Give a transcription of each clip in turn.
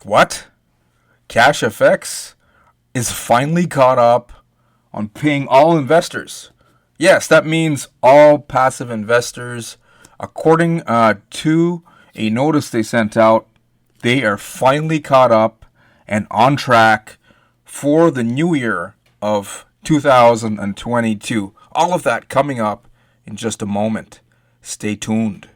What? CashFX is finally caught up on paying all investors. Yes, that means all passive investors. According to a notice they sent out, they are finally caught up and on track for the new year of 2022. All of that coming up in just a moment. Stay tuned.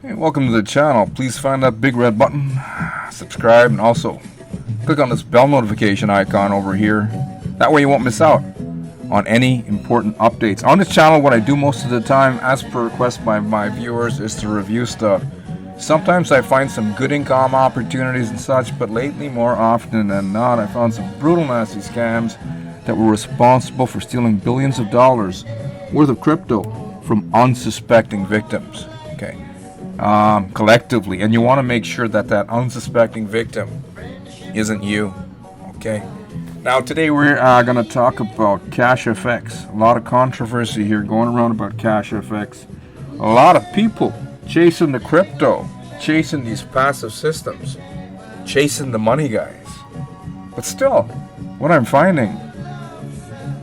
Hey, welcome to the channel. Please find that big red button, subscribe, and also click on this bell notification icon over here. That way you won't miss out on any important updates. On this channel, what I do most of the time, as per request by my viewers, is to review stuff. Sometimes I find some good income opportunities and such, but lately, more often than not, I found some brutal, nasty scams that were responsible for stealing billions of dollars worth of crypto from unsuspecting victims. Okay. Collectively, and you want to make sure that that unsuspecting victim isn't you. Okay. Now today we're going to talk about CashFX. A lot of controversy here going around about CashFX. A lot of people chasing the crypto, chasing these passive systems, chasing the money guys. But still, what I'm finding,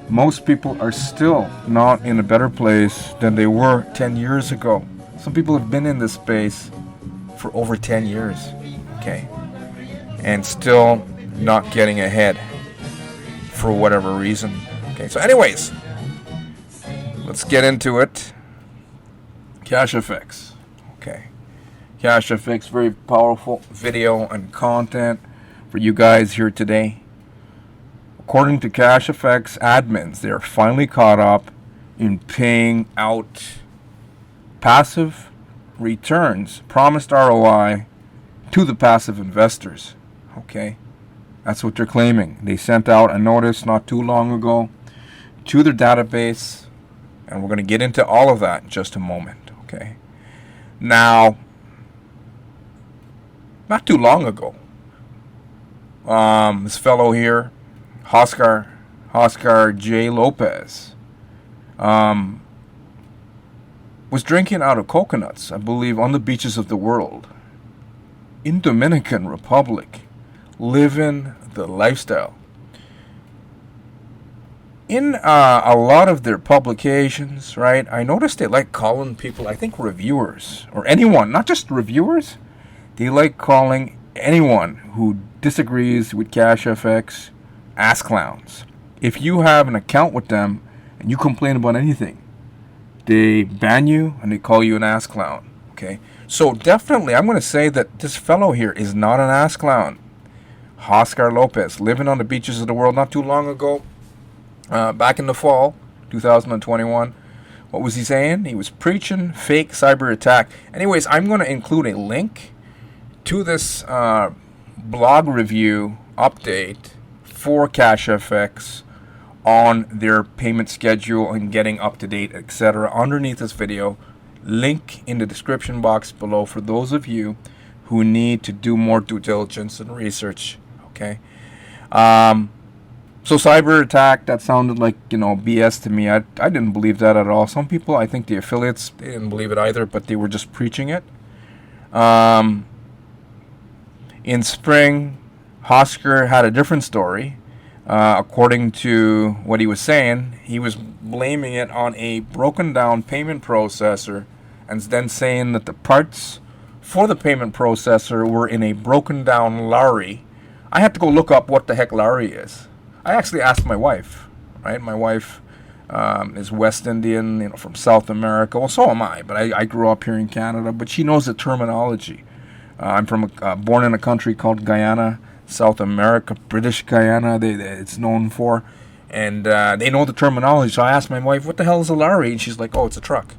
most people are still not in a better place than they were 10 years ago. Some people have been in this space for over 10 years, okay, and still not getting ahead for whatever reason. Okay, so anyways, let's get into it. CashFX, okay. CashFX, very powerful video and content for you guys here today. According to CashFX admins, they are finally caught up in paying out passive returns, promised ROI to the passive investors. Okay, that's what they're claiming. They sent out a notice not too long ago to their database, and we're going to get into all of that in just a moment. Okay, now, not too long ago, this fellow here, Oscar J. Lopez, was drinking out of coconuts, I believe, on the beaches of the world in Dominican Republic, living the lifestyle. In a lot of their publications, right, I noticed they like calling people, I think, reviewers, or anyone, not just reviewers. They like calling anyone who disagrees with CashFX ass clowns. If you have an account with them and you complain about anything, they ban you and they call you an ass clown. Okay, so definitely I'm going to say that this fellow here is not an ass clown. Oscar Lopez, living on the beaches of the world not too long ago, back in the fall 2021. What was he saying? He was preaching fake cyber attack. Anyways, I'm going to include a link to this blog review update for CashFX on their payment schedule and getting up to date, etc. underneath this video. Link in the description box below for those of you who need to do more due diligence and research. Okay. So cyber attack, that sounded like, BS to me. I didn't believe that at all. Some people, I think the affiliates, they didn't believe it either, but they were just preaching it. In spring, Oscar had a different story. According to what he was saying, he was blaming it on a broken down payment processor and then saying that the parts for the payment processor were in a broken down lorry. I had to go look up what the heck lorry is. I actually asked my wife, right? My wife is West Indian, from South America. Well, so am I, but I grew up here in Canada, but she knows the terminology. I'm born in a country called Guyana, South America, British Guyana, it's known for, and they know the terminology. So I asked my wife, what the hell is a lorry? And she's like, oh, it's a truck.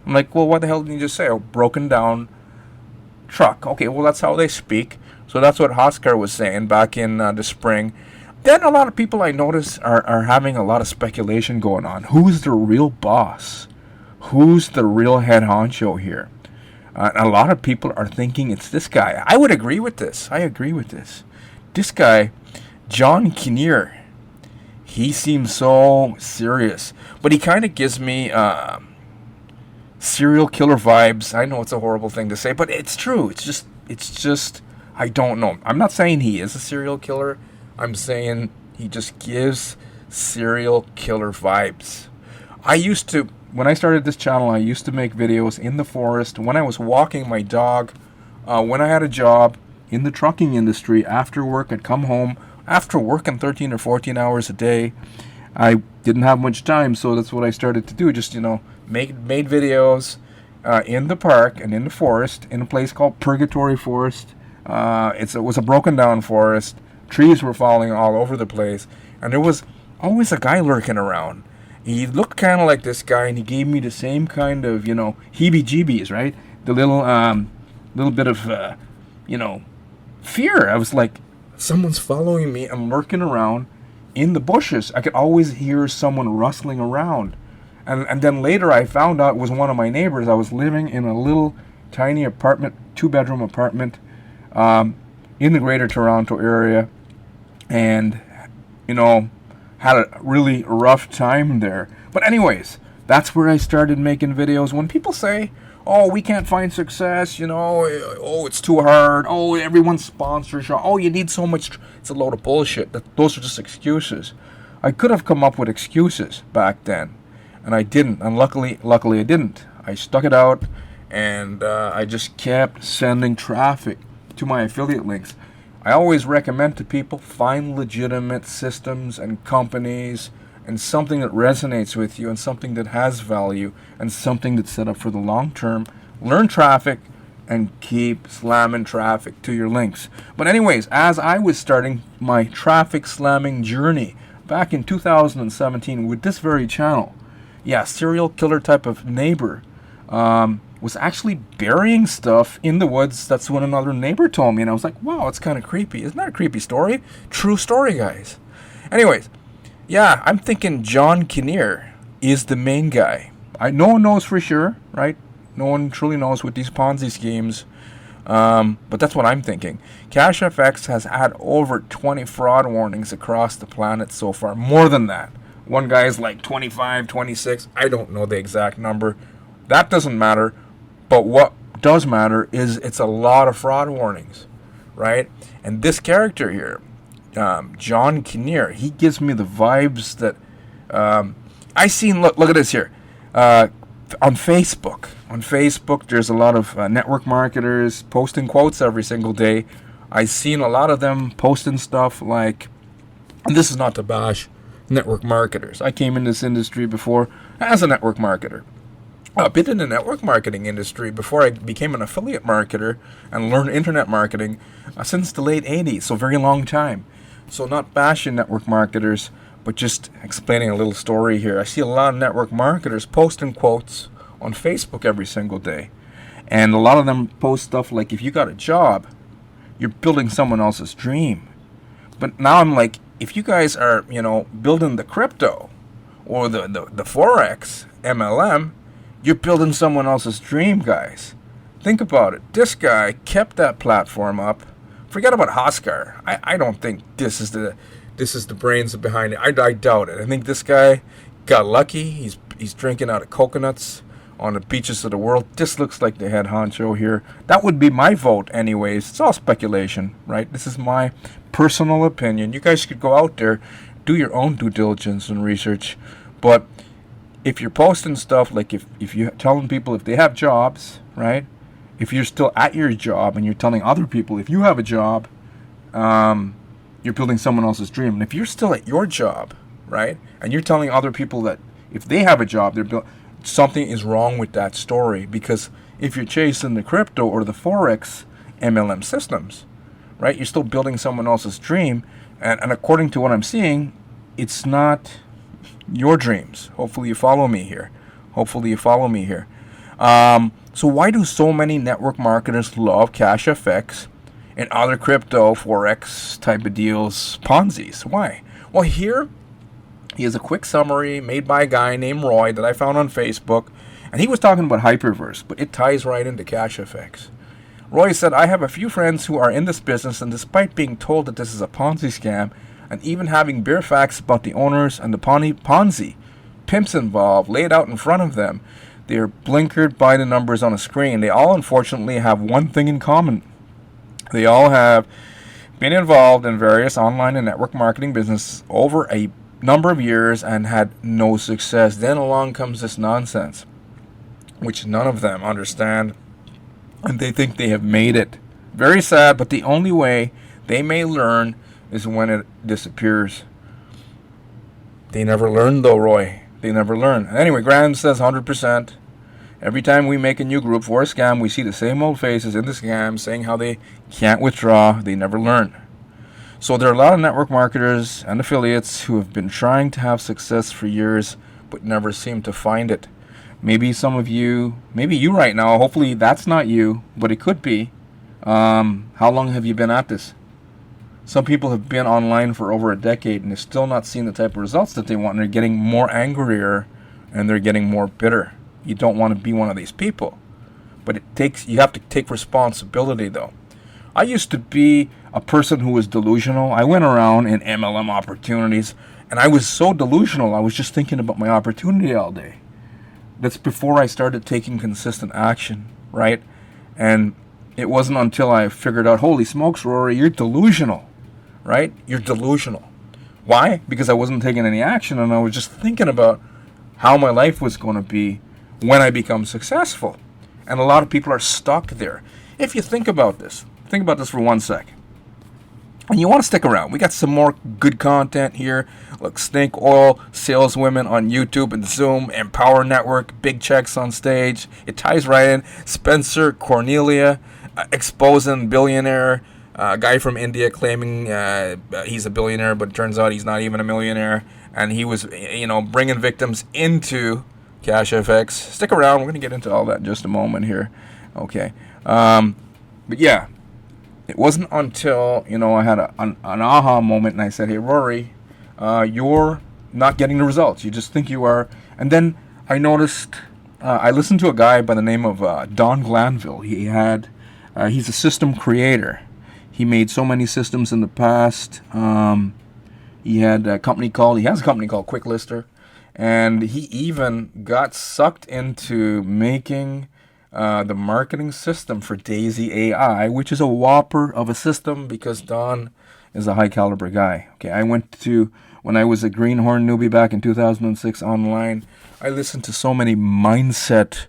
I'm like, well, what the hell did you just say? A broken down truck. Okay, well, that's how they speak. So that's what Oscar was saying back in the spring. Then a lot of people I notice are having a lot of speculation going on. Who's the real boss? Who's the real head honcho here? A lot of people are thinking it's this guy. I would agree with this. I agree with this. This guy, John Kinnear, he seems so serious. But he kind of gives me serial killer vibes. I know it's a horrible thing to say, but it's true. It's just, I don't know. I'm not saying he is a serial killer. I'm saying he just gives serial killer vibes. When I started this channel, I used to make videos in the forest, when I was walking my dog, when I had a job in the trucking industry. After work, I'd come home. After working 13 or 14 hours a day, I didn't have much time, so that's what I started to do. Just, made videos in the park and in the forest, in a place called Purgatory Forest. It was a broken down forest. Trees were falling all over the place, and there was always a guy lurking around. He looked kind of like this guy, and he gave me the same kind of, heebie-jeebies, right? The little bit of, fear. I was like, someone's following me and lurking around in the bushes. I could always hear someone rustling around. And then later I found out it was one of my neighbors. I was living in a little tiny apartment, 2-bedroom apartment, in the Greater Toronto area, and, had a really rough time there. But anyways, that's where I started making videos. When people say, oh, we can't find success, oh, it's too hard, oh, everyone's sponsors, oh, you need so much, it's a load of bullshit. Those are just excuses. I could have come up with excuses back then, and I didn't. And luckily I didn't. I stuck it out, and I just kept sending traffic to my affiliate links. I always recommend to people, find legitimate systems and companies and something that resonates with you and something that has value and something that's set up for the long term. Learn traffic and keep slamming traffic to your links. But anyways, as I was starting my traffic slamming journey back in 2017 with this very channel, serial killer type of neighbor, was actually burying stuff in the woods. That's what another neighbor told me, and I was like, wow, it's kind of creepy. Isn't that a creepy story? True story, guys. Anyways, I'm thinking John Kinnear is the main guy. No one knows for sure, right? No one truly knows with these Ponzi schemes, but that's what I'm thinking. CashFX has had over 20 fraud warnings across the planet so far. More than that. One guy's like 25, 26. I don't know the exact number. That doesn't matter. But what does matter is it's a lot of fraud warnings, right? And this character here, John Kinnear, he gives me the vibes that I seen. Look at this here. On Facebook, there's a lot of network marketers posting quotes every single day. I've seen a lot of them posting stuff like, and this is not to bash network marketers. I came in this industry before as a network marketer. I've been in the network marketing industry before I became an affiliate marketer and learned internet marketing since the late 80s, so very long time. So not bashing network marketers, but just explaining a little story here. I see a lot of network marketers posting quotes on Facebook every single day. And a lot of them post stuff like, if you got a job, you're building someone else's dream. But now I'm like, if you guys are, building the crypto or the Forex, MLM, you're building someone else's dream, guys. Think about it. This guy kept that platform up. Forget about Hoskar. I don't think this is the brains behind it. I doubt it. I think this guy got lucky. He's drinking out of coconuts on the beaches of the world. This looks like the head honcho here. That would be my vote anyways. It's all speculation, right? This is my personal opinion. You guys could go out there, do your own due diligence and research. But if you're posting stuff like if you're telling people if they have jobs, right? If you're still at your job and you're telling other people if you have a job, you're building someone else's dream. And if you're still at your job, right, and you're telling other people that if they have a job, something is wrong with that story. Because if you're chasing the crypto or the Forex MLM systems, right, you're still building someone else's dream. And according to what I'm seeing, it's not your dreams. Hopefully you follow me here. So why do so many network marketers love CashFX and other crypto, Forex type of deals, Ponzi's? Why? Well, here is a quick summary made by a guy named Roy that I found on Facebook. And he was talking about Hyperverse, but it ties right into CashFX. Roy said, I have a few friends who are in this business, and despite being told that this is a Ponzi scam, and even having bare facts about the owners and the Ponzi pimps involved laid out in front of them, they are blinkered by the numbers on a screen. They all unfortunately have one thing in common. They all have been involved in various online and network marketing business over a number of years and had no success. Then along comes this nonsense, which none of them understand, and they think they have made it. Very sad, but the only way they may learn is when it disappears. They never learn though, Roy. They never learn. Anyway, Graham says 100%. Every time we make a new group for a scam, we see the same old faces in the scam saying how they can't withdraw. They never learn. So there are a lot of network marketers and affiliates who have been trying to have success for years but never seem to find it. Maybe some of you, maybe you right now, hopefully that's not you, but it could be. How long have you been at this? Some people have been online for over a decade and they're still not seeing the type of results that they want. And they're getting more angrier and they're getting more bitter. You don't want to be one of these people. But you have to take responsibility though. I used to be a person who was delusional. I went around in MLM opportunities and I was so delusional. I was just thinking about my opportunity all day. That's before I started taking consistent action, right? And it wasn't until I figured out, holy smokes, Rory, you're delusional. Right? You're delusional. Why? Because I wasn't taking any action and I was just thinking about how my life was going to be when I become successful. And a lot of people are stuck there. If you think about this for 1 sec. And you want to stick around. We got some more good content here. Look, Snake Oil, saleswomen on YouTube and Zoom, Empower Network, big checks on stage. It ties right in. Spencer, Cornelia, exposing billionaire. A guy from India claiming he's a billionaire, but it turns out he's not even a millionaire. And he was, bringing victims into CashFX. Stick around. We're going to get into all that in just a moment here. Okay. But yeah, it wasn't until, I had an aha moment and I said, hey, Rory, you're not getting the results. You just think you are. And then I noticed, I listened to a guy by the name of Don Glanville. He's a system creator. He made so many systems in the past. He has a company called Quick Lister, and he even got sucked into making the marketing system for Daisy AI, which is a whopper of a system because Don is a high caliber guy. Okay, when I was a greenhorn newbie back in 2006 online, I listened to so many mindset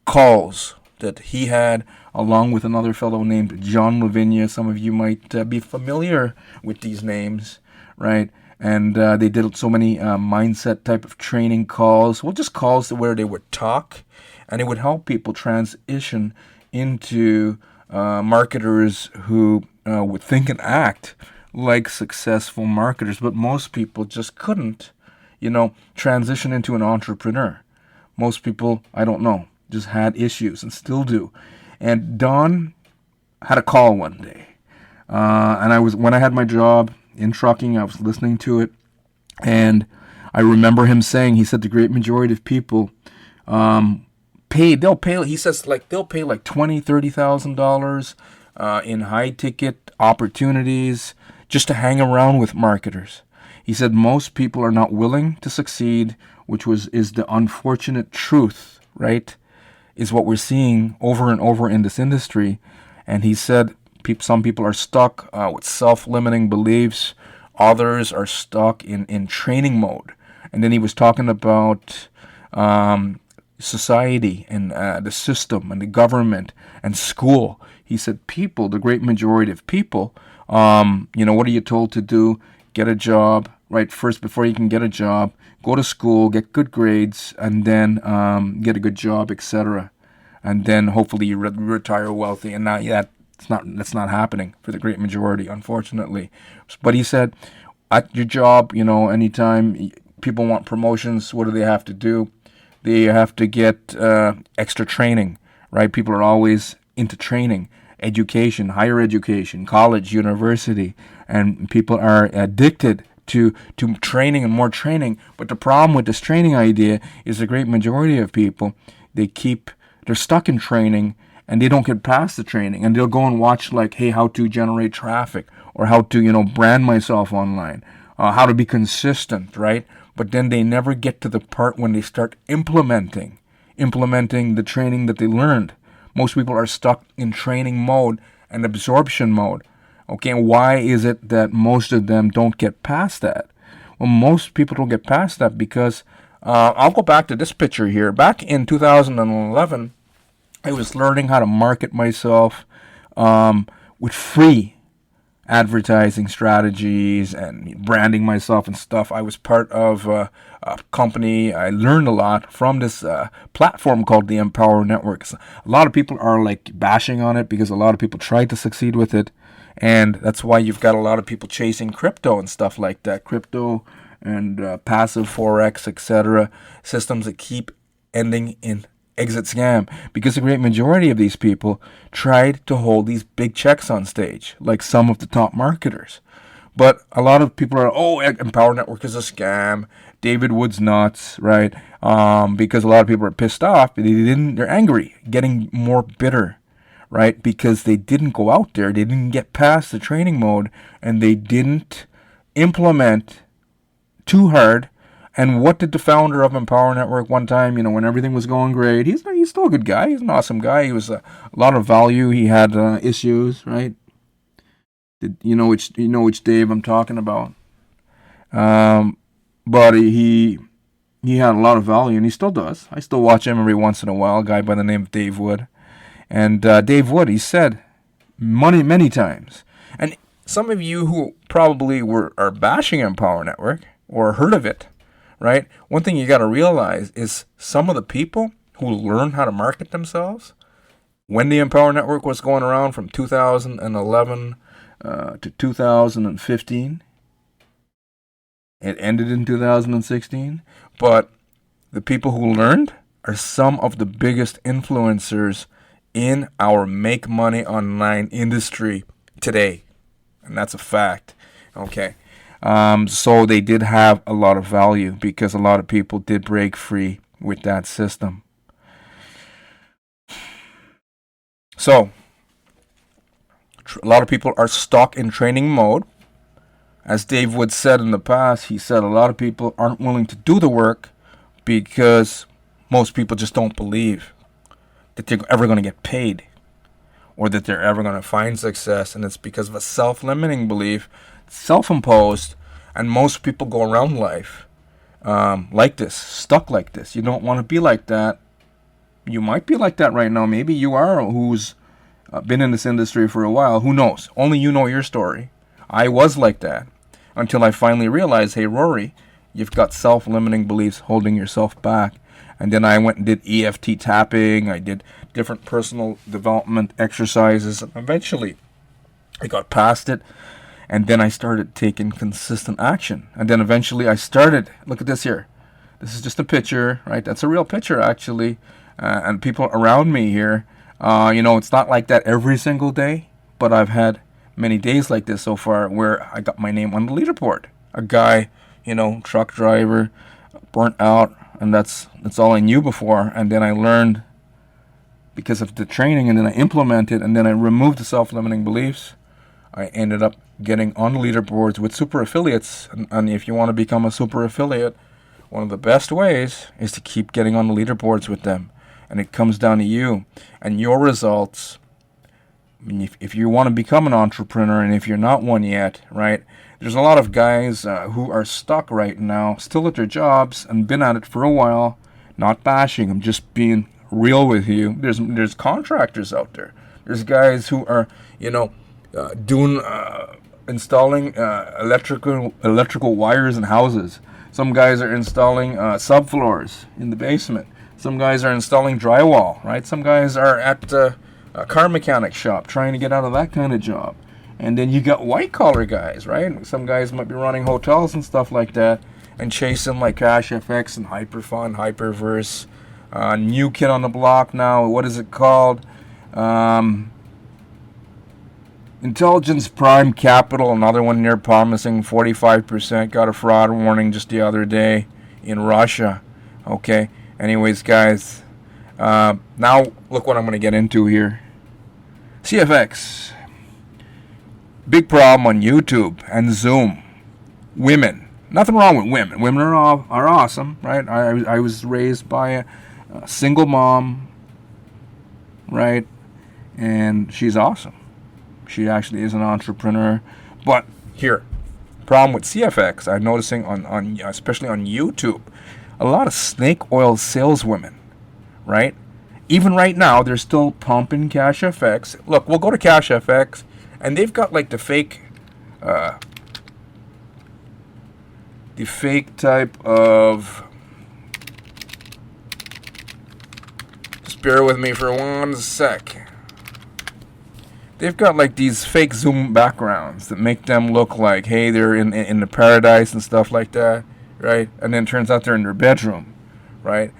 calls that he had, along with another fellow named John Lavinia. Some of you might be familiar with these names, right? And they did so many mindset type of training calls. Well, just calls where they would talk, and it would help people transition into marketers who would think and act like successful marketers. But most people just couldn't, transition into an entrepreneur. Most people, I don't know, just had issues and still do. And Don had a call one day, and when I had my job in trucking, I was listening to it, and I remember him saying, he said the great majority of people they'll pay like $20,000, $30,000 in high ticket opportunities just to hang around with marketers. He said most people are not willing to succeed, which is the unfortunate truth, right? Is what we're seeing over and over in this industry. And he said some people are stuck with self-limiting beliefs. Others are stuck in training mode. And then he was talking about society and the system and the government and school. He said the great majority of people, what are you told to do? Get a job, right? First, before you can get a job, go to school, get good grades, and then get a good job, etc. And then hopefully you retire wealthy. And that's not happening for the great majority, unfortunately. But he said, at your job, anytime people want promotions, what do they have to do? They have to get extra training, right? People are always into training, education, higher education, college, university, and people are addicted to training and more training. But the problem with this training idea is the great majority of people, they're stuck in training and they don't get past the training, and they'll go and watch like, hey, how to generate traffic, or how to, brand myself online, how to be consistent, right? But then they never get to the part when they start implementing the training that they learned. Most people are stuck in training mode and absorption mode. Okay, and why is it that most of them don't get past that? Well, most people don't get past that because I'll go back to this picture here. Back in 2011, I was learning how to market myself with free advertising strategies and branding myself and stuff. I was part of a company. I learned a lot from this platform called the Empower Network. A lot of people are like bashing on it because a lot of people tried to succeed with it, and that's why you've got a lot of people chasing crypto and stuff like that. Crypto and passive forex, etc. Systems that keep ending in exit scam, because the great majority of these people tried to hold these big checks on stage, like some of the top marketers. But a lot of people are, Empower Network is a scam. David Wood's nuts, right? Because a lot of people are pissed off. They're angry, getting more bitter, right? Because they didn't go out there, they didn't get past the training mode, and they didn't implement too hard. And what did the founder of Empower Network one time, when everything was going great, he's still a good guy. He's an awesome guy. He was a lot of value. He had issues, right? Which Dave I'm talking about. But he had a lot of value, and he still does. I still watch him every once in a while. A guy by the name of Dave Wood. And Dave Wood, he said many times. And some of you who probably are bashing Empower Network or heard of it, right? One thing you got to realize is some of the people who learn how to market themselves, when the Empower Network was going around from 2011 to 2015, it ended in 2016, but the people who learned are some of the biggest influencers in our make money online industry today. And that's a fact. Okay. So they did have a lot of value because a lot of people did break free with that system. So a lot of people are stuck in training mode. As Dave Wood said in the past, he said a lot of people aren't willing to do the work because most people just don't believe that they're ever going to get paid or that they're ever going to find success. And it's because of a self-limiting belief, self-imposed, and most people go around life like this, stuck like this. You don't want to be like that. You might be like that right now. Maybe you are, who's been in this industry for a while. Who knows? Only you know your story. I was like that until I finally realized, hey, Rory, you've got self-limiting beliefs holding yourself back. And then I went and did EFT tapping. I did different personal development exercises. And eventually, I got past it. And then I started taking consistent action. And then eventually I started, look at this here. This is just a picture, right? That's a real picture, actually. And people around me here, it's not like that every single day. But I've had many days like this so far where I got my name on the leaderboard. A guy, truck driver, burnt out. And that's all I knew before. And then I learned because of the training, and then I implemented, and then I removed the self-limiting beliefs. I ended up getting on the leaderboards with super affiliates. And if you want to become a super affiliate, one of the best ways is to keep getting on the leaderboards with them. And it comes down to you and your results. I mean, if you want to become an entrepreneur, and if you're not one yet, right, there's a lot of guys who are stuck right now, still at their jobs and been at it for a while. Not bashing, I'm just being real with you. There's contractors out there. There's guys who are, installing electrical wires in houses. Some guys are installing subfloors in the basement. Some guys are installing drywall, right? Some guys are at a car mechanic shop trying to get out of that kind of job. And then you got white collar guys, right? Some guys might be running hotels and stuff like that and chasing like CashFX and Hyperfund, Hyperverse. New kid on the block now. What is it called? Intelligence Prime Capital, another one near promising 45%. Got a fraud warning just the other day in Russia. Okay. Anyways, guys, now look what I'm going to get into here. CFX. Big problem on YouTube and Zoom. Women. Nothing wrong with women. Women are awesome, right? I was raised by a single mom, right? And she's awesome. She actually is an entrepreneur. But here, problem with CFX, I'm noticing on especially on YouTube, a lot of snake oil saleswomen, right? Even right now, they're still pumping CashFX. Look, we'll go to CashFX, and they've got like the fake type of. Just bear with me for 1 sec. They've got like these fake Zoom backgrounds that make them look like, hey, they're in the paradise and stuff like that, right? And then it turns out they're in their bedroom, right?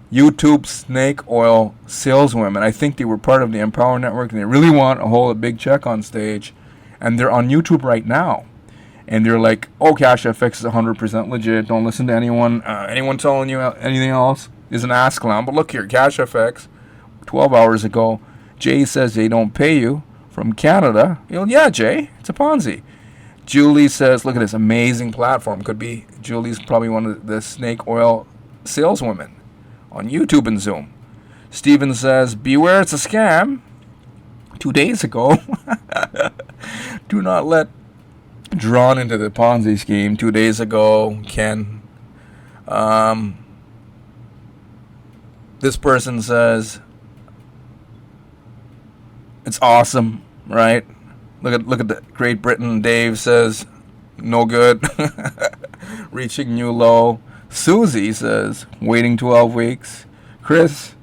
YouTube snake oil saleswomen. I think they were part of the Empower Network, and they really want to hold a big check on stage. And they're on YouTube right now. And they're like, oh, CashFX is 100% legit. Don't listen to anyone. Anyone telling you anything else is an ass clown. But look here, CashFX, 12 hours ago, Jay says they don't pay you from Canada. Yeah, Jay, it's a Ponzi. Julie says, look at this amazing platform. Could be Julie's probably one of the snake oil saleswomen on YouTube and Zoom. Steven says, beware, it's a scam. 2 days ago. Do not let drawn into the Ponzi scheme. 2 days ago, Ken. This person says, it's awesome, right? Look at the Great Britain. Dave says, no good. Reaching new low. Susie says, waiting 12 weeks. Chris,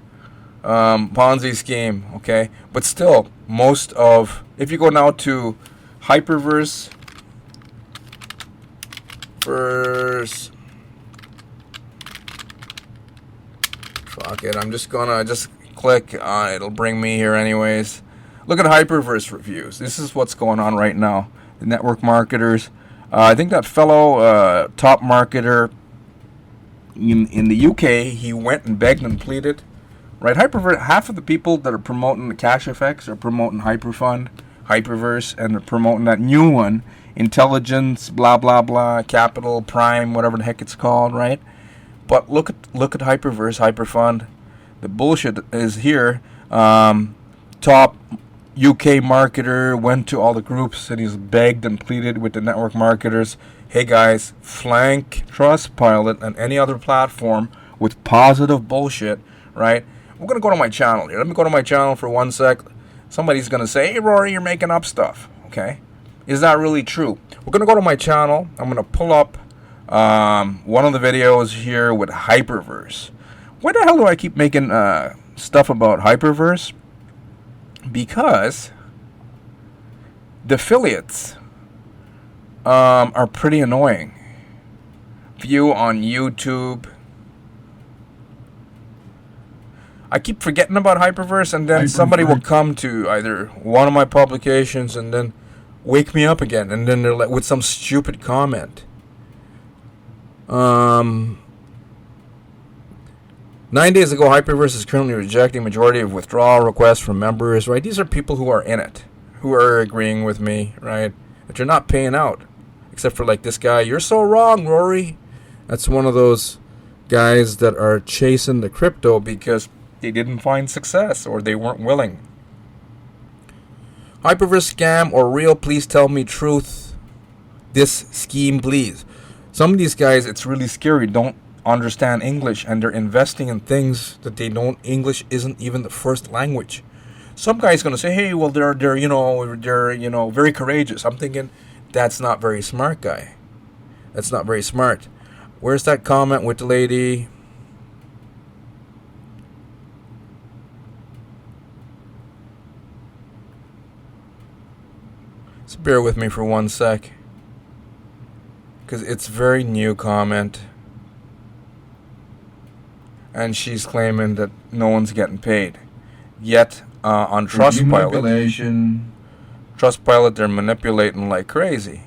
Ponzi scheme, okay? But still, if you go now to Hyperverse, fuck it, I'm just gonna click on it. It'll bring me here anyways. Look at Hyperverse reviews. This is what's going on right now. The network marketers. I think that fellow top marketer in the UK, he went and begged and pleaded. Right, Hyperverse. Half of the people that are promoting the CashFX are promoting Hyperfund, Hyperverse, and they're promoting that new one, Intelligence, blah blah blah, Capital Prime, whatever the heck it's called, right? But look at Hyperverse, Hyperfund. The bullshit is here. Top UK marketer went to all the groups and he's begged and pleaded with the network marketers. Hey guys, flank Trustpilot and any other platform with positive bullshit, right? We're going to go to my channel here. Let me go to my channel for 1 sec. Somebody's going to say, hey Rory, you're making up stuff, okay? Is that really true? We're going to go to my channel. I'm going to pull up one of the videos here with Hyperverse. Why the hell do I keep making stuff about Hyperverse? Because the affiliates are pretty annoying. View on YouTube. I keep forgetting about Hyperverse, and then somebody will come to either one of my publications and then wake me up again, and then they're like with some stupid comment. 9 days ago, Hyperverse is currently rejecting majority of withdrawal requests from members, right? These are people who are in it, who are agreeing with me, right? That you're not paying out. Except for like this guy, you're so wrong, Rory. That's one of those guys that are chasing the crypto because they didn't find success or they weren't willing. Hyperverse scam or real? Please tell me truth. This scheme, please. Some of these guys, it's really scary. Don't understand English, and they're investing in things that they don't. English isn't even the first language. Some guy's gonna say, "Hey, well, they're very courageous." I'm thinking, that's not very smart, guy. That's not very smart. Where's that comment with the lady? So bear with me for 1 sec, because it's very new comment. And she's claiming that no one's getting paid. Yet, on Trustpilot, Trustpilot, they're manipulating like crazy.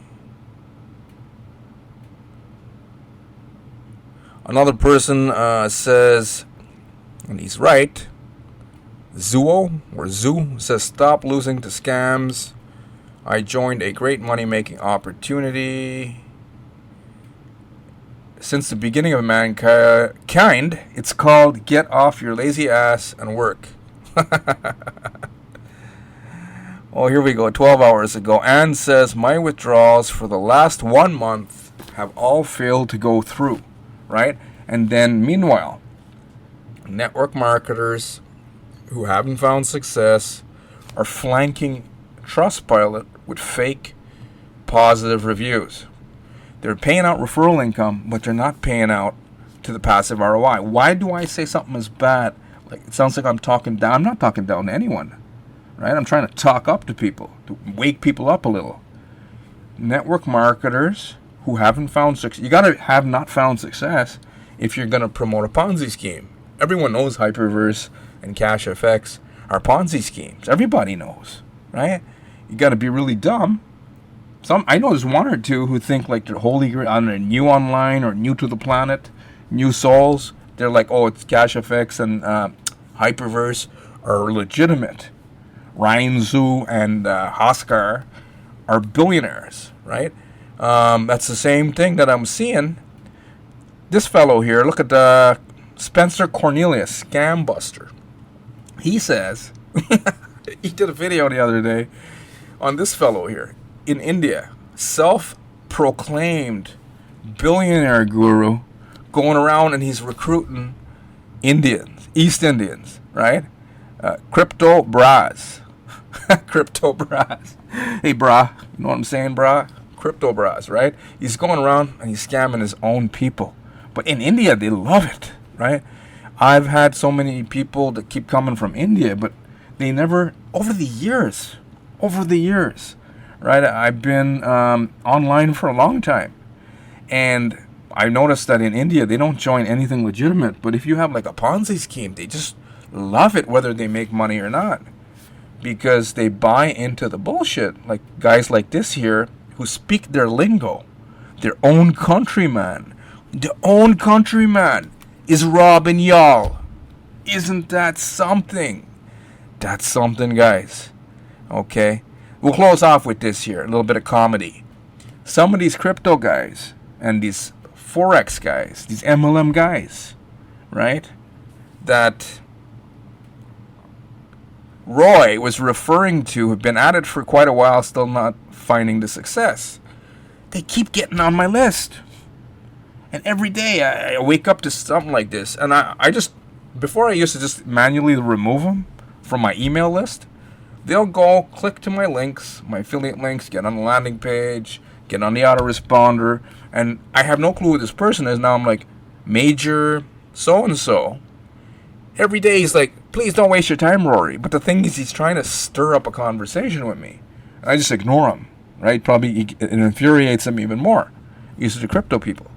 Another person says, and he's right, Zuo says, stop losing to scams. I joined a great money-making opportunity. Since the beginning of mankind, it's called get off your lazy ass and work. Oh, here we go. 12 hours ago. Anne says, my withdrawals for the last 1 month have all failed to go through. Right? And then, meanwhile, network marketers who haven't found success are flanking Trustpilot with fake positive reviews. They're paying out referral income, but they're not paying out to the passive ROI. Why do I say something is bad? Like, it sounds like I'm talking down. I'm not talking down to anyone, right? I'm trying to talk up to people, to wake people up a little. Network marketers who haven't found success. You got to have not found success if you're going to promote a Ponzi scheme. Everyone knows Hyperverse and CashFX are Ponzi schemes. Everybody knows, right? You got to be really dumb. I know there's one or two who think like they're holy, new online or new to the planet, new souls. They're like, oh, it's CashFX and Hyperverse are legitimate. Ryan Zhu and Hoskar are billionaires, right? That's the same thing that I'm seeing. This fellow here, look at Spencer Cornelius, Scam Buster. He says, he did a video the other day on this fellow here. In India, self-proclaimed billionaire guru, going around and he's recruiting Indians, East Indians, right? Crypto bras. Crypto bras. Hey, brah, you know what I'm saying, brah? Crypto bras, right? He's going around and he's scamming his own people. But in India, they love it, right? I've had so many people that keep coming from India, but they never, over the years, right? I've been online for a long time. And I noticed that in India, they don't join anything legitimate. But if you have like a Ponzi scheme, they just love it whether they make money or not. Because they buy into the bullshit. Like guys like this here who speak their lingo. Their own countryman. Their own countryman is robbing y'all. Isn't that something? That's something, guys. Okay? We'll close off with this here. A little bit of comedy. Some of these crypto guys and these Forex guys, these MLM guys, right? That Roy was referring to have been at it for quite a while, still not finding the success. They keep getting on my list. And every day I wake up to something like this. And I just, before I used to just manually remove them from my email list, they'll go click to my links, my affiliate links, get on the landing page, get on the autoresponder, and I have no clue who this person is. Now I'm like, Major so-and-so. Every day he's like, please don't waste your time, Rory. But the thing is, he's trying to stir up a conversation with me. And I just ignore him, right? Probably it infuriates him even more. These are the crypto people.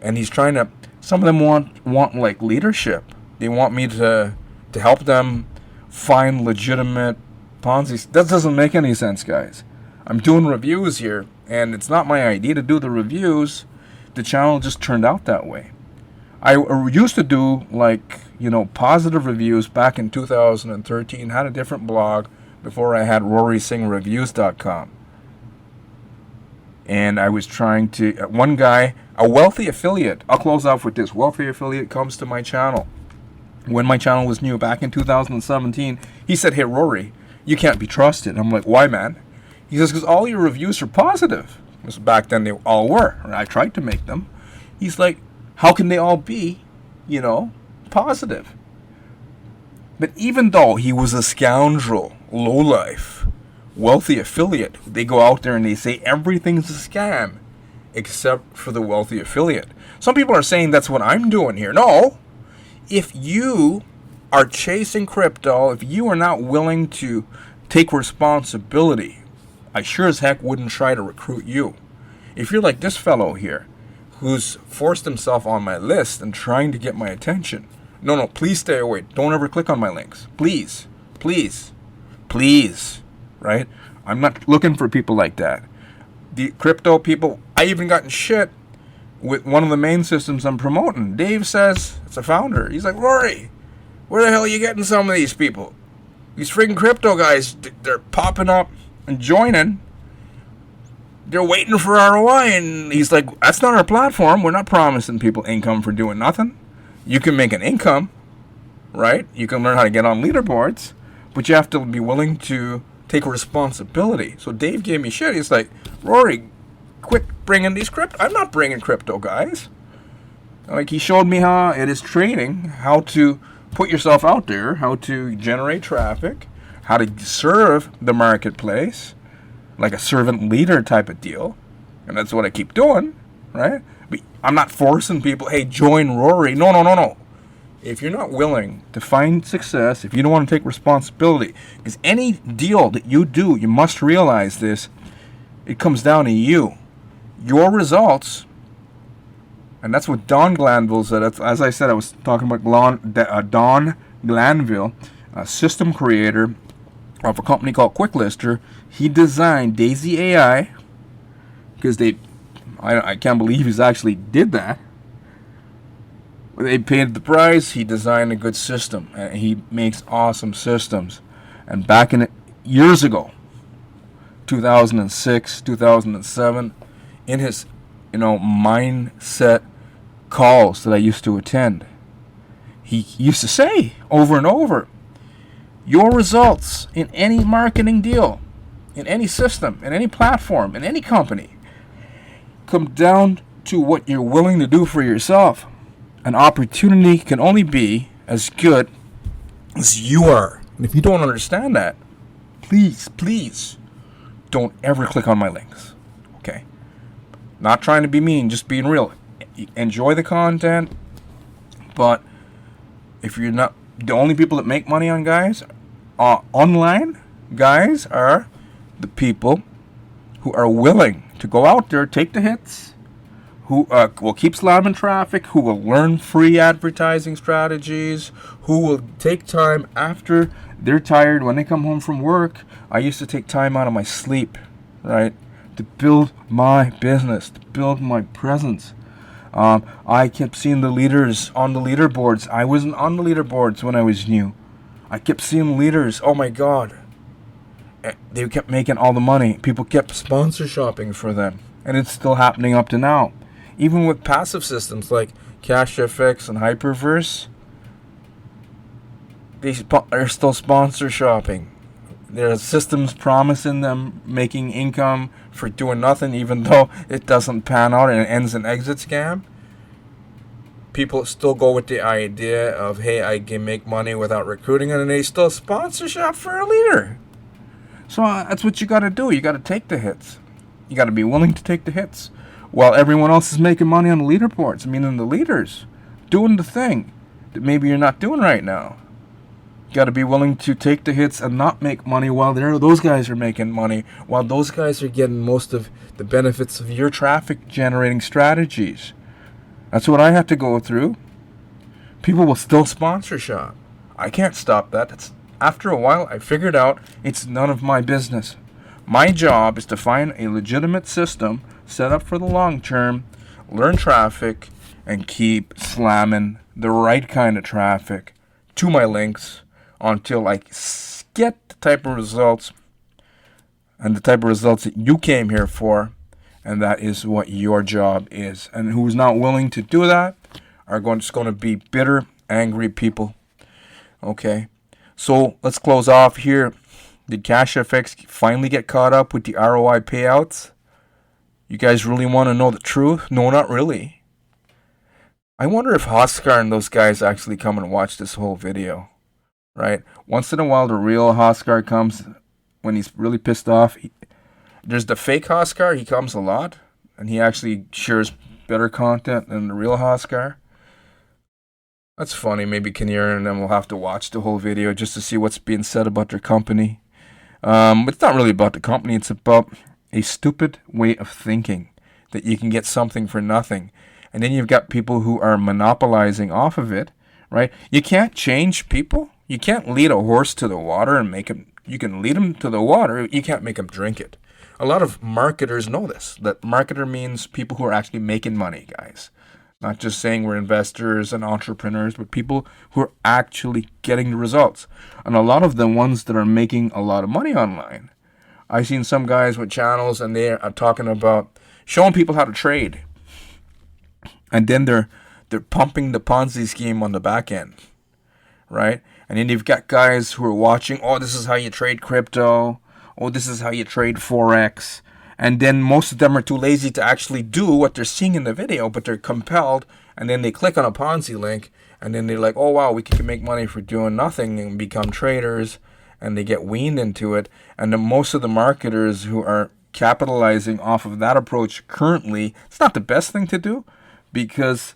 And he's trying to, some of them want like leadership. They want me to help them find legitimate Ponzi. That doesn't make any sense, guys. I'm doing reviews here, and it's not my idea to do the reviews. The channel just turned out that way. I used to do like, positive reviews back in 2013. Had a different blog before I had RorySinghReviews.com. And I was trying to, one guy, a wealthy affiliate, I'll close off with this. Wealthy affiliate comes to my channel. When my channel was new back in 2017, he said, hey, Rory, you can't be trusted. I'm like, why, man? He says, because all your reviews are positive. Because back then they all were. And I tried to make them. He's like, how can they all be, positive? But even though he was a scoundrel, lowlife, wealthy affiliate, they go out there and they say everything's a scam except for the wealthy affiliate. Some people are saying that's what I'm doing here. No. If you are chasing crypto, if you are not willing to take responsibility, I sure as heck wouldn't try to recruit you. If you're like this fellow here, who's forced himself on my list and trying to get my attention, no, please stay away. Don't ever click on my links. Please, right? I'm not looking for people like that. The crypto people, I even got in shit with one of the main systems I'm promoting. Dave says, it's a founder. He's like, Rory, where the hell are you getting some of these people? These freaking crypto guys, they're popping up and joining. They're waiting for ROI. And he's like, that's not our platform. We're not promising people income for doing nothing. You can make an income, right? You can learn how to get on leaderboards, but you have to be willing to take responsibility. So Dave gave me shit. He's like, Rory, quit bringing these crypto. I'm not bringing crypto guys. Like, he showed me how it is training, how to put yourself out there, how to generate traffic, how to serve the marketplace, like a servant leader type of deal. And that's what I keep doing, right? But I'm not forcing people, hey, join Rory. No. If you're not willing to find success, if you don't want to take responsibility, because any deal that you do, you must realize this, it comes down to you. Your results, and that's what Don Glanville said. As I said, I was talking about Don Glanville, a system creator of a company called QuickLister. He designed Daisy AI, because I can't believe he's actually did that. They paid the price. He designed a good system, and he makes awesome systems. And back in years ago, 2006, 2007, in his mindset calls that I used to attend, he used to say over and over, your results in any marketing deal, in any system, in any platform, in any company, come down to what you're willing to do for yourself. An opportunity can only be as good as you are. And if you don't understand that, please don't ever click on my links. Okay? Not trying to be mean, just being real. Enjoy the content, but if you're not, the only people that make money on online guys are the people who are willing to go out there, take the hits, who will keep slamming traffic, who will learn free advertising strategies, who will take time after they're tired when they come home from work. I used to take time out of my sleep, right, to build my business, to build my presence. I kept seeing the leaders on the leaderboards. I wasn't on the leaderboards when I was new. I kept seeing leaders. Oh my God. They kept making all the money. People kept sponsor shopping for them. And it's still happening up to now. Even with passive systems like CashFX and Hyperverse, they're still sponsor shopping. There are systems promising them making income for doing nothing, even though it doesn't pan out and it ends in exit scam. People still go with the idea of, hey, I can make money without recruiting, and they still sponsor shop for a leader. So that's what you got to do. You got to take the hits. You got to be willing to take the hits while everyone else is making money on the leaderboards. I mean, the leaders doing the thing that maybe you're not doing right now. You got to be willing to take the hits and not make money while those guys are making money, while those guys are getting most of the benefits of your traffic generating strategies. That's what I have to go through. People will still sponsor shop. I can't stop that. After a while, I figured out it's none of my business. My job is to find a legitimate system set up for the long term, learn traffic, and keep slamming the right kind of traffic to my links until I get the type of results and the type of results that you came here for, and that is what your job is. And who's not willing to do that are just going to be bitter, angry people. Okay, so let's close off here. Did CashFX finally get caught up with the ROI payouts? You guys really want to know the truth? No, not really. I wonder if Hoskar and those guys actually come and watch this whole video. Right? Once in a while, the real Hoskar comes when he's really pissed off. There's the fake Hoskar. He comes a lot, and he actually shares better content than the real Hoskar. That's funny. Maybe Kinnear and them will have to watch the whole video just to see what's being said about their company. But it's not really about the company. It's about a stupid way of thinking that you can get something for nothing. And then you've got people who are monopolizing off of it, right? You can't change people. You can't lead a horse to the water and make him You can lead them to the water. You can't make them drink it. A lot of marketers know this. That marketer means people who are actually making money, guys. Not just saying we're investors and entrepreneurs, but people who are actually getting the results. And a lot of the ones that are making a lot of money online, I've seen some guys with channels and they are talking about showing people how to trade. And then they're pumping the Ponzi scheme on the back end, right? And then you've got guys who are watching, oh, this is how you trade crypto. Oh, this is how you trade Forex. And then most of them are too lazy to actually do what they're seeing in the video, but they're compelled. And then they click on a Ponzi link. And then they're like, oh, wow, we can make money for doing nothing and become traders. And they get weaned into it. And then most of the marketers who are capitalizing off of that approach currently, it's not the best thing to do, because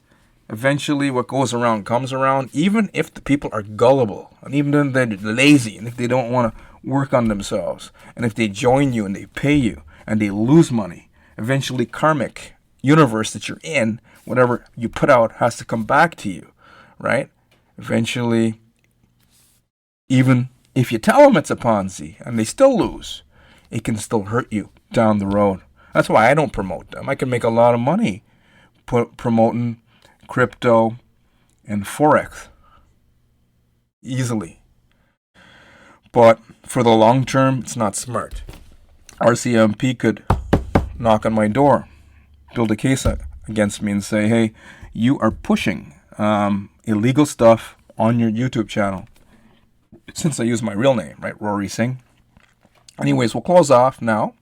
eventually what goes around comes around. Even if the people are gullible, and even if they're lazy, and if they don't want to work on themselves, and if they join you and they pay you and they lose money, eventually karmic universe that you're in, whatever you put out has to come back to you, right? Eventually, even if you tell them it's a Ponzi and they still lose, it can still hurt you down the road. That's why I don't promote them. I can make a lot of money promoting crypto and Forex easily. But for the long term, it's not smart. RCMP could knock on my door, build a case against me and say, hey, you are pushing illegal stuff on your YouTube channel. Since I use my real name, right, Rory Singh. Anyways, we'll close off now.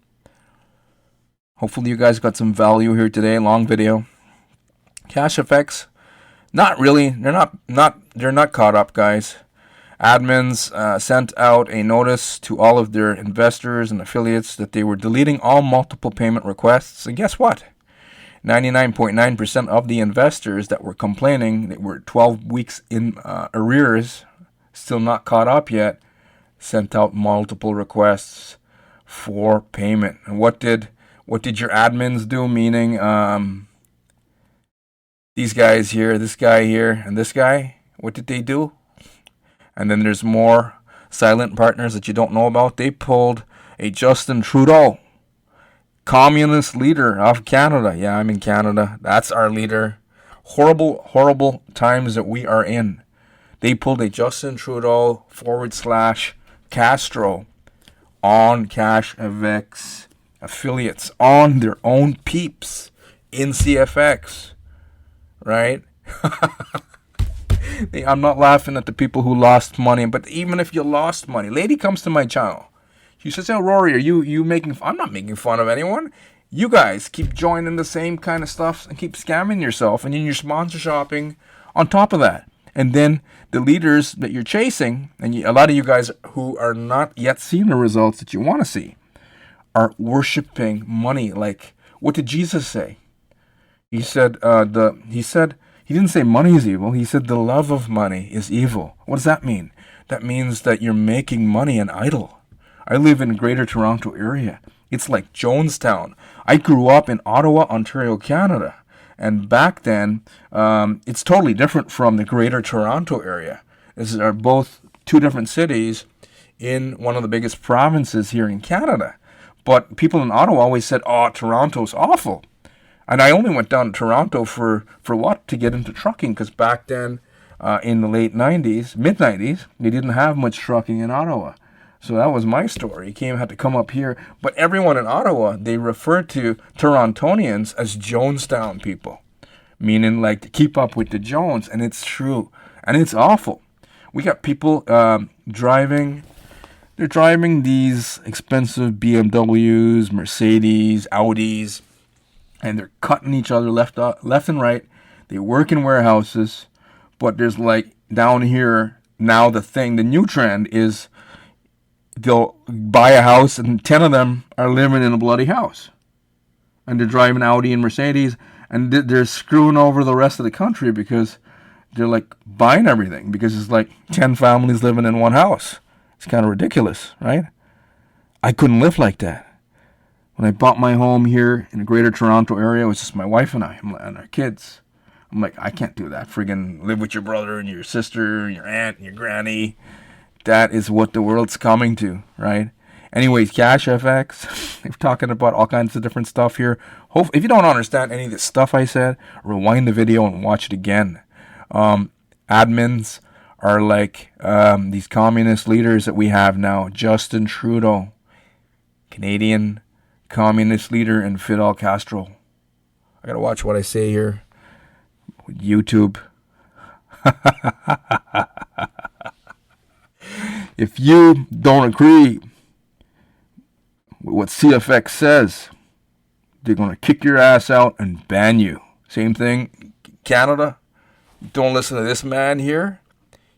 Hopefully you guys got some value here today. Long video. CashFX, not really. They're not caught up, guys. Admins sent out a notice to all of their investors and affiliates that they were deleting all multiple payment requests. And guess what? 99.9% of the investors that were complaining that were 12 weeks in arrears, still not caught up yet, sent out multiple requests for payment. And what did your admins do? Meaning these guys here, this guy here, and this guy. What did they do? And then there's more silent partners that you don't know about. They pulled a Justin Trudeau, communist leader of Canada. Yeah, I'm in Canada. That's our leader. Horrible, horrible times that we are in. They pulled a Justin Trudeau / Castro on CashFX affiliates, on their own peeps in CFX, right? I'm not laughing at the people who lost money, but even if you lost money, lady comes to my channel. She says, "Oh, Rory, are you making? I'm not making fun of anyone. You guys keep joining the same kind of stuff and keep scamming yourself, and then you're sponsor shopping on top of that. And then the leaders that you're chasing, and a lot of you guys who are not yet seeing the results that you want to see, are worshiping money. Like, what did Jesus say? He said he didn't say money is evil. He said the love of money is evil. What does that mean? That means that you're making money an idol. I live in Greater Toronto area. It's like Jonestown. I grew up in Ottawa, Ontario, Canada. And back then, it's totally different from the Greater Toronto area. These are both two different cities in one of the biggest provinces here in Canada. But people in Ottawa always said, oh, Toronto's awful. And I only went down to Toronto for what? To get into trucking, because back then, in the late 90s, mid-90s, they didn't have much trucking in Ottawa. So that was my story. Had to come up here. But everyone in Ottawa, they refer to Torontonians as Jonestown people, meaning like to keep up with the Jones. And it's true. And it's awful. We got people driving. They're driving these expensive BMWs, Mercedes, Audis, and they're cutting each other left and right. They work in warehouses. But there's like down here now the new trend is they'll buy a house and 10 of them are living in a bloody house. And they're driving Audi and Mercedes, and they're screwing over the rest of the country because they're like buying everything, because it's like 10 families living in one house. It's kind of ridiculous, right? I couldn't live like that. When I bought my home here in the Greater Toronto area, it was just my wife and I and our kids. I'm like, I can't do that. Friggin' live with your brother and your sister and your aunt and your granny. that is what the world's coming to, right? Anyways, CashFX, we're talking about all kinds of different stuff here. If you don't understand any of this stuff I said, rewind the video and watch it again. Admins are like these communist leaders that we have now. Justin Trudeau, Canadian communist leader, and Fidel Castro. I gotta watch what I say here with YouTube. If you don't agree with what CFX says, they're going to kick your ass out and ban you. Same thing, Canada. Don't listen to this man here.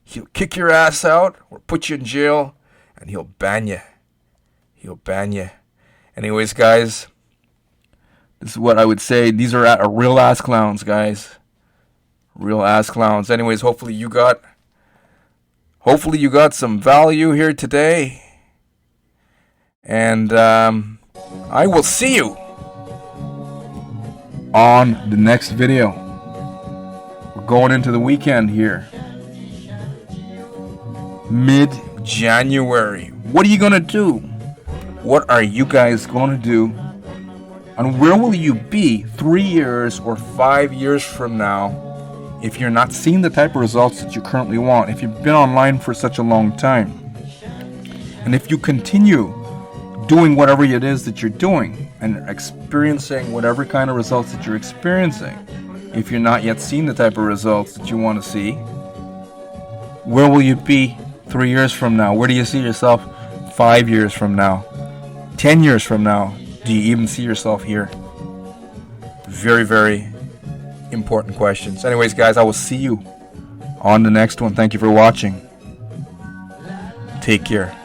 He'll kick your ass out or put you in jail, and he'll ban you. He'll ban you. Anyways, guys, this is what I would say. These are real ass clowns, guys. Real ass clowns. Anyways, hopefully you got some value here today. And I will see you on the next video. We're going into the weekend here. Mid-January. What are you going to do? What are you guys going to do? And where will you be 3 years or 5 years from now if you're not seeing the type of results that you currently want? If you've been online for such a long time, and if you continue doing whatever it is that you're doing and experiencing whatever kind of results that you're experiencing, if you're not yet seeing the type of results that you want to see, where will you be 3 years from now? Where do you see yourself 5 years from now? 10 years from now? Do you even see yourself here? Very, very important questions. Anyways, guys, I will see you on the next one. Thank you for watching. Take care.